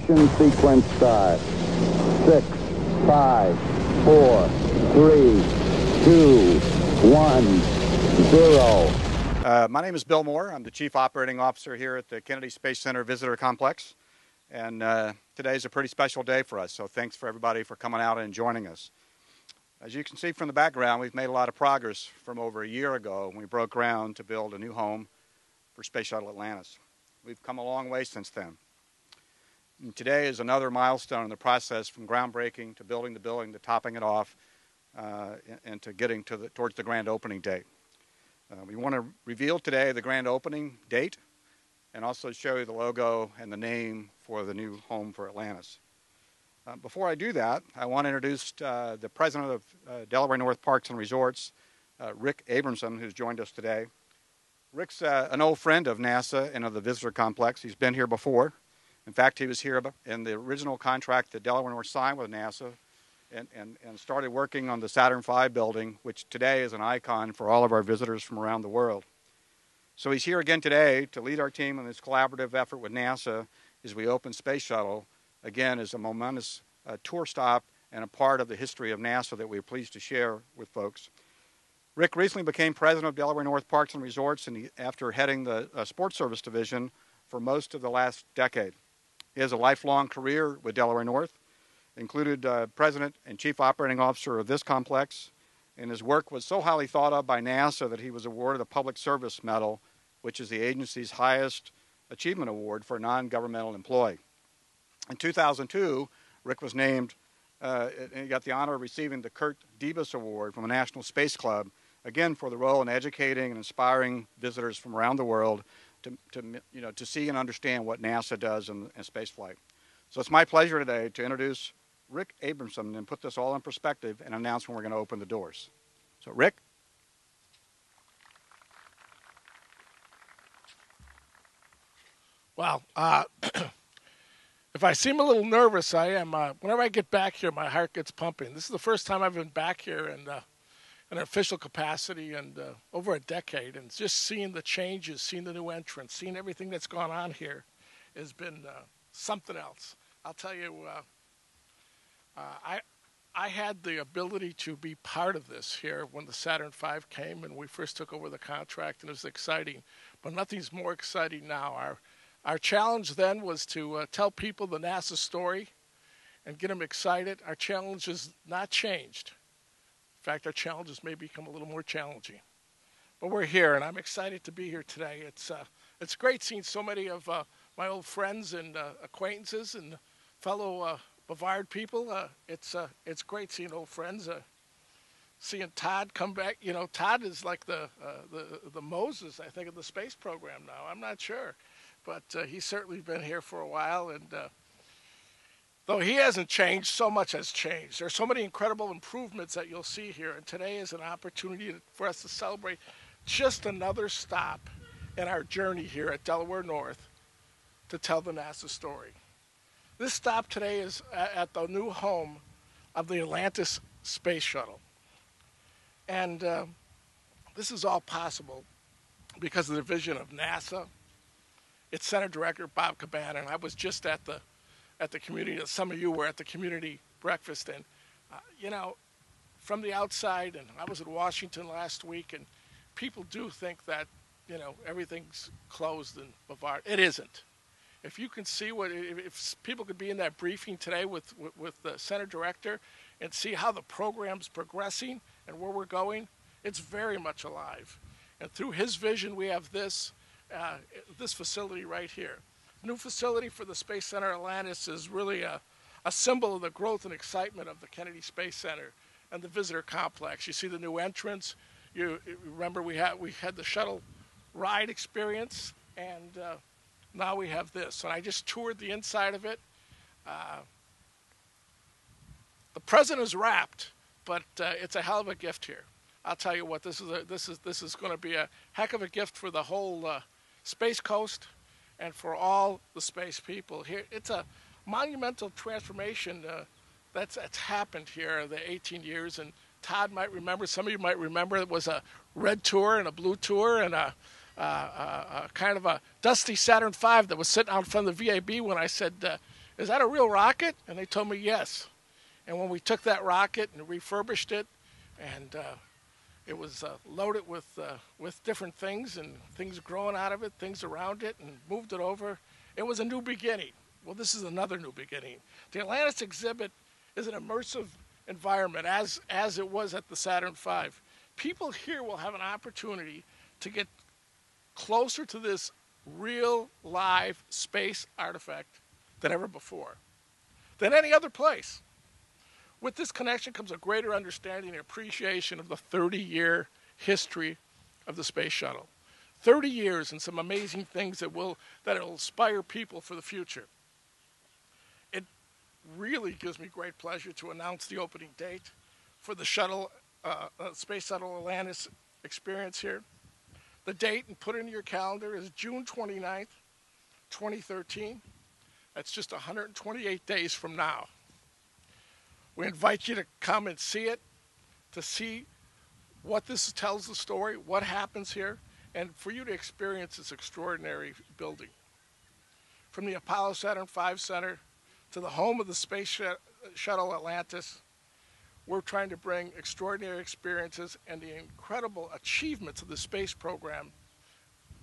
Ignition sequence start. 6, 5, 4, 3, 2, 1, 0. My name is Bill Moore. I'm the Chief Operating Officer here at the Kennedy Space Center Visitor Complex. And today is a pretty special day for us, so thanks for everybody for coming out and joining us. As you can see from the background, we've made a lot of progress from over a year ago when we broke ground to build a new home for Space Shuttle Atlantis. We've come a long way since then. And today is another milestone in the process, from groundbreaking to building the building to topping it off and to getting towards the grand opening date. We want to reveal today the grand opening date and also show you the logo and the name for the new home for Atlantis. Before I do that, I want to introduce the president of Delaware North Parks and Resorts, Rick Abramson, who's joined us today. Rick's an old friend of NASA and of the visitor complex. He's been here before. In fact, he was here in the original contract that Delaware North signed with NASA and started working on the Saturn V building, which today is an icon for all of our visitors from around the world. So he's here again today to lead our team in this collaborative effort with NASA as we open Space Shuttle, again, as a momentous tour stop and a part of the history of NASA that we're pleased to share with folks. Rick recently became president of Delaware North Parks and Resorts after heading the Sports Service Division for most of the last decade. He has a lifelong career with Delaware North, included president and chief operating officer of this complex, and his work was so highly thought of by NASA that he was awarded a Public Service Medal, which is the agency's highest achievement award for a non-governmental employee. In 2002, Rick was named, and he got the honor of receiving the Kurt Debus Award from the National Space Club, again for the role in educating and inspiring visitors from around the world to see and understand what NASA does in spaceflight. So it's my pleasure today to introduce Rick Abramson and put this all in perspective and announce when we're going to open the doors. So Rick. Well, if I seem a little nervous, I am. Whenever I get back here, my heart gets pumping. This is the first time I've been back here in an official capacity in over a decade, and just seeing the changes, seeing the new entrants, seeing everything that's gone on here has been something else. I'll tell you, I had the ability to be part of this here when the Saturn V came and we first took over the contract, and it was exciting. But nothing's more exciting now. Our challenge then was to tell people the NASA story and get them excited. Our challenge has not changed. In fact, our challenges may become a little more challenging. But we're here, and I'm excited to be here today. It's great seeing so many of my old friends and acquaintances and fellow Bavard people. It's great seeing old friends. Seeing Todd come back. You know, Todd is like the Moses, I think, of the space program now. I'm not sure. But he's certainly been here for a while, and though he hasn't changed, so much has changed. There's so many incredible improvements that you'll see here, and today is an opportunity for us to celebrate just another stop in our journey here at Delaware North to tell the NASA story. This stop today is at the new home of the Atlantis Space Shuttle. And this is all possible because of the vision of NASA, its Center Director, Bob Cabana, and I was just at the community, some of you were at the community breakfast, and you know, from the outside, and I was in Washington last week, and people do think that, you know, everything's closed in Bavard. It isn't. If you can see if people could be in that briefing today with the Center Director and see how the program's progressing and where we're going, it's very much alive. And through his vision, we have this facility right here. New facility for the Space Center Atlantis is really a symbol of the growth and excitement of the Kennedy Space Center and the visitor complex. You see the new entrance. You remember we had the shuttle ride experience, and now we have this. And I just toured the inside of it. The present is wrapped, but it's a hell of a gift here. I'll tell you what, this is going to be a heck of a gift for the whole Space Coast and for all the space people here. It's a monumental transformation that's happened here in the 18 years. And Todd might remember, some of you might remember, it was a red tour and a blue tour and a kind of a dusty Saturn V that was sitting out in front of the VAB when I said, is that a real rocket? And they told me yes. And when we took that rocket and refurbished it, and it was loaded with different things and things growing out of it, things around it, and moved it over, it was a new beginning. Well, this is another new beginning. The Atlantis exhibit is an immersive environment, as it was at the Saturn V. People here will have an opportunity to get closer to this real live space artifact than ever before, than any other place. With this connection comes a greater understanding and appreciation of the 30-year history of the space shuttle. 30 years and some amazing things that will inspire people for the future. It really gives me great pleasure to announce the opening date for the Space Shuttle Atlantis experience here. The date, and put it in your calendar, is June 29th, 2013. That's just 128 days from now. We invite you to come and see it, to see what this tells the story, what happens here, and for you to experience this extraordinary building. From the Apollo Saturn V Center to the home of the Space Shuttle Atlantis, we're trying to bring extraordinary experiences and the incredible achievements of the space program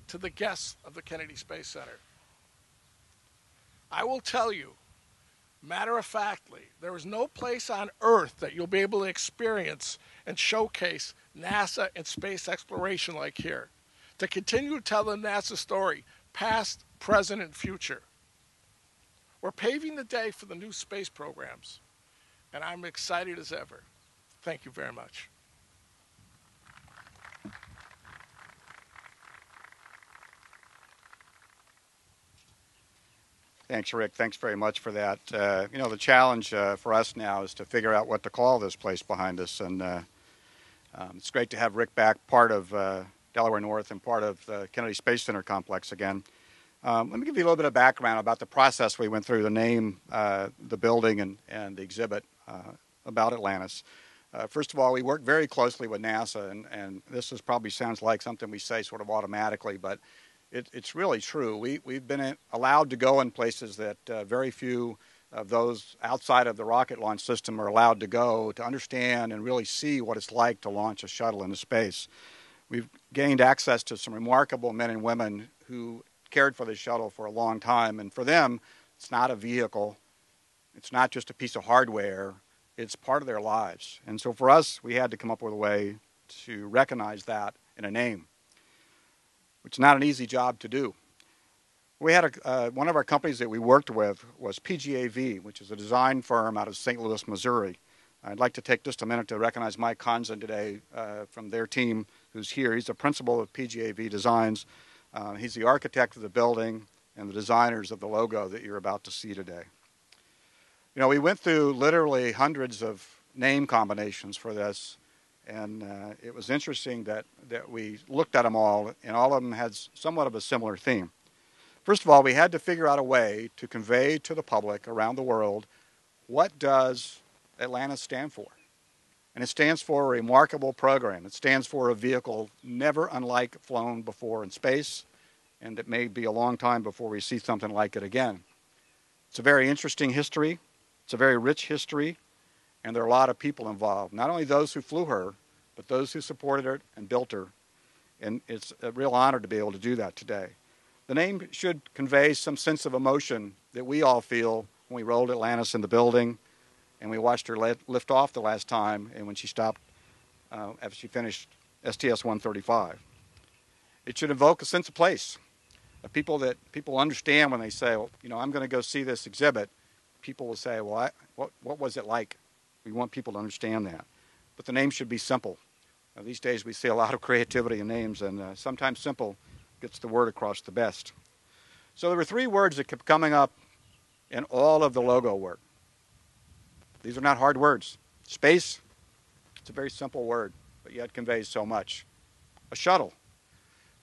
to the guests of the Kennedy Space Center. I will tell you, matter-of-factly, there is no place on Earth that you'll be able to experience and showcase NASA and space exploration like here. To continue to tell the NASA story, past, present, and future. We're paving the day for the new space programs, and I'm excited as ever. Thank you very much. Thanks, Rick. Thanks very much for that. The challenge for us now is to figure out what to call this place behind us, and it's great to have Rick back, part of Delaware North and part of the Kennedy Space Center complex again. Let me give you a little bit of background about the process we went through to name the building and the exhibit about Atlantis. First of all, we worked very closely with NASA, and this probably sounds like something we say sort of automatically, but it's really true. We've been allowed to go in places that very few of those outside of the rocket launch system are allowed to go, to understand and really see what it's like to launch a shuttle into space. We've gained access to some remarkable men and women who cared for the shuttle for a long time, and for them, it's not a vehicle, it's not just a piece of hardware, it's part of their lives. And so for us, we had to come up with a way to recognize that in a name, which is not an easy job to do. We had one of our companies that we worked with was PGAV, which is a design firm out of St. Louis, Missouri. I'd like to take just a minute to recognize Mike Conzen today from their team who's here. He's the principal of PGAV Designs. He's the architect of the building and the designers of the logo that you're about to see today. We went through literally hundreds of name combinations for this, and it was interesting that we looked at them all, and all of them had somewhat of a similar theme. First of all, we had to figure out a way to convey to the public around the world, what does Atlantis stand for? And it stands for a remarkable program. It stands for a vehicle never unlike flown before in space, and it may be a long time before we see something like it again. It's a very interesting history. It's a very rich history, and there are a lot of people involved. Not only those who flew her, but those who supported her and built her. And it's a real honor to be able to do that today. The name should convey some sense of emotion that we all feel when we rolled Atlantis in the building and we watched her lift off the last time and when she stopped after she finished STS-135. It should evoke a sense of place, of people that people understand when they say, well, I'm going to go see this exhibit. People will say, well, what was it like? We want people to understand that. But the name should be simple. These days we see a lot of creativity in names, and sometimes simple gets the word across the best. So there were three words that kept coming up in all of the logo work. These are not hard words. Space, it's a very simple word, but yet conveys so much. A shuttle.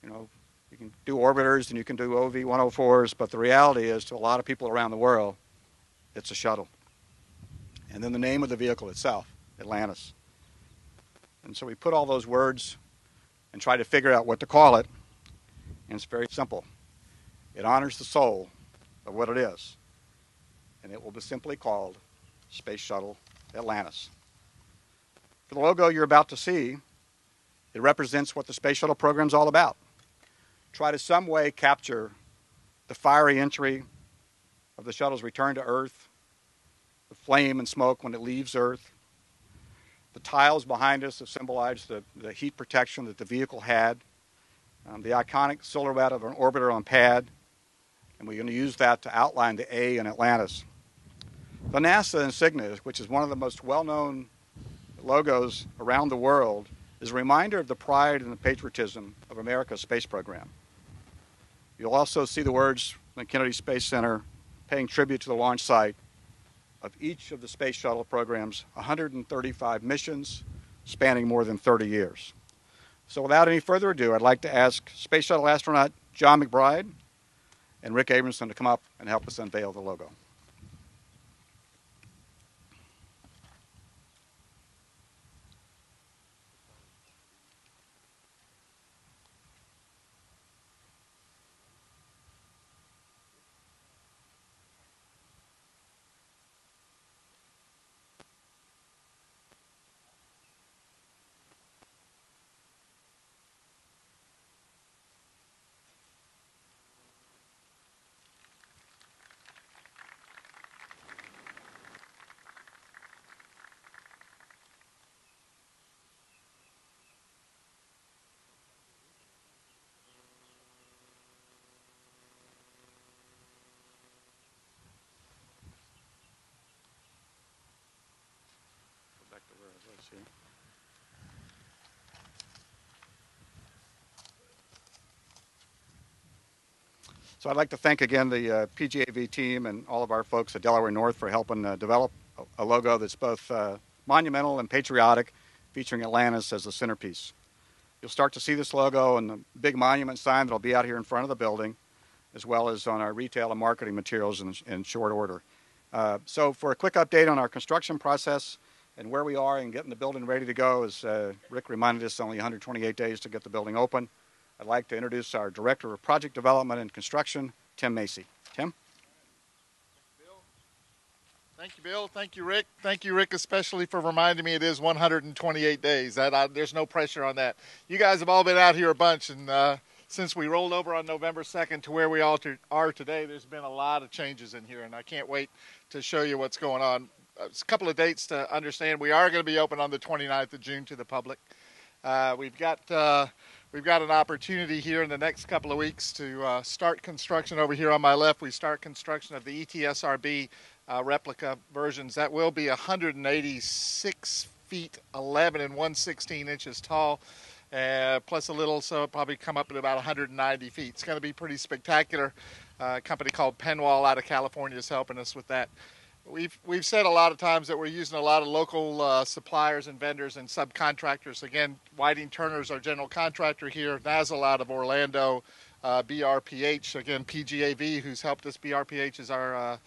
You can do orbiters and you can do OV-104s, but the reality is, to a lot of people around the world, it's a shuttle. And then the name of the vehicle itself, Atlantis. And so we put all those words and try to figure out what to call it, and it's very simple. It honors the soul of what it is. and it will be simply called Space Shuttle Atlantis. For the logo you're about to see, it represents what the Space Shuttle program is all about. Try to some way capture the fiery entry of the shuttle's return to Earth, the flame and smoke when it leaves Earth. The tiles behind us have symbolized the heat protection that the vehicle had, the iconic silhouette of an orbiter on pad, and we're going to use that to outline the A in Atlantis. The NASA insignia, which is one of the most well-known logos around the world, is a reminder of the pride and the patriotism of America's space program. You'll also see the words from the Kennedy Space Center paying tribute to the launch site of each of the Space Shuttle program's 135 missions spanning more than 30 years. So without any further ado, I'd like to ask Space Shuttle astronaut John McBride and Rick Abramson to come up and help us unveil the logo. Back to where I was here. So I'd like to thank again the PGAV team and all of our folks at Delaware North for helping develop a logo that's both monumental and patriotic, featuring Atlantis as the centerpiece. You'll start to see this logo on the big monument sign that'll be out here in front of the building, as well as on our retail and marketing materials in short order. So for a quick update on our construction process and where we are in getting the building ready to go, as Rick reminded us, only 128 days to get the building open. I'd like to introduce our Director of Project Development and Construction, Tim Macy. Tim? Thank you, Bill. Thank you, Rick. Thank you, Rick, especially for reminding me it is 128 days. There's no pressure on that. You guys have all been out here a bunch, and since we rolled over on November 2nd to where we all are today, there's been a lot of changes in here, and I can't wait to show you what's going on. A couple of dates to understand. We are going to be open on the 29th of June to the public. We've got an opportunity here in the next couple of weeks to start construction over here on my left. We start construction of the ETSRB replica versions. That will be 186 feet 11 and 1/16 inches tall, plus a little, so it'll probably come up at about 190 feet. It's going to be pretty spectacular. A company called Penwall out of California is helping us with that. We've said a lot of times that we're using a lot of local suppliers and vendors and subcontractors. Again, Whiting Turner's our general contractor here. Nazel out of Orlando, BRPH, again, PGAV, who's helped us. BRPH is our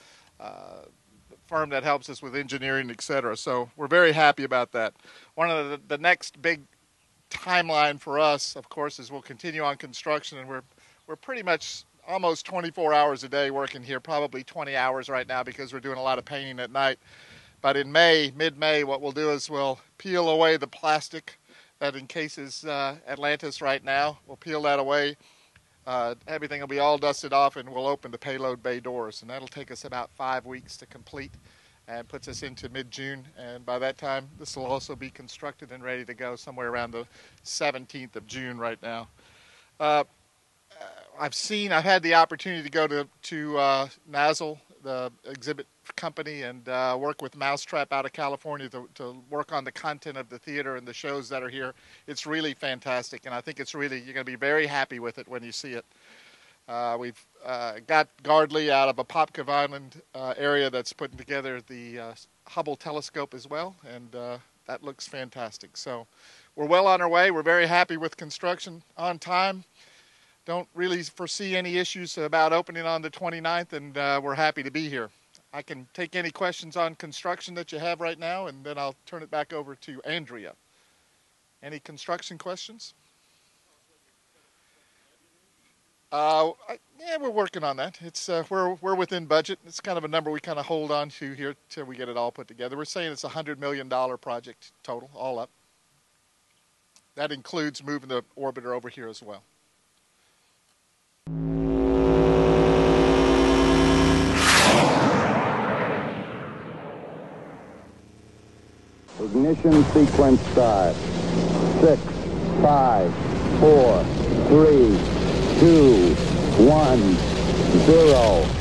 firm that helps us with engineering, etc. So we're very happy about that. One of the next big timeline for us, of course, is we'll continue on construction, and we're pretty much almost 24 hours a day working here, probably 20 hours right now because we're doing a lot of painting at night. But in May, mid-May, what we'll do is we'll peel away the plastic that encases Atlantis right now. We'll peel that away. Everything will be all dusted off, and we'll open the payload bay doors. And that'll take us about 5 weeks to complete and puts us into mid-June. And by that time, this will also be constructed and ready to go somewhere around the 17th of June right now. I've had the opportunity to go to Nazel, the exhibit company, and work with Mousetrap out of California to work on the content of the theater and the shows that are here. It's really fantastic, and I think you're going to be very happy with it when you see it. We've got Gardley out of Apopka Island area that's putting together the Hubble Telescope as well, and that looks fantastic. So we're well on our way. We're very happy with construction on time. Don't really foresee any issues about opening on the 29th, and we're happy to be here. I can take any questions on construction that you have right now, and then I'll turn it back over to Andrea. Any construction questions? Yeah, we're working on that. It's we're within budget. It's kind of a number we kind of hold on to here till we get it all put together. We're saying it's a $100 million project total, all up. That includes moving the orbiter over here as well. Ignition sequence start. 6, 5, 4, 3, 2, 1, 0.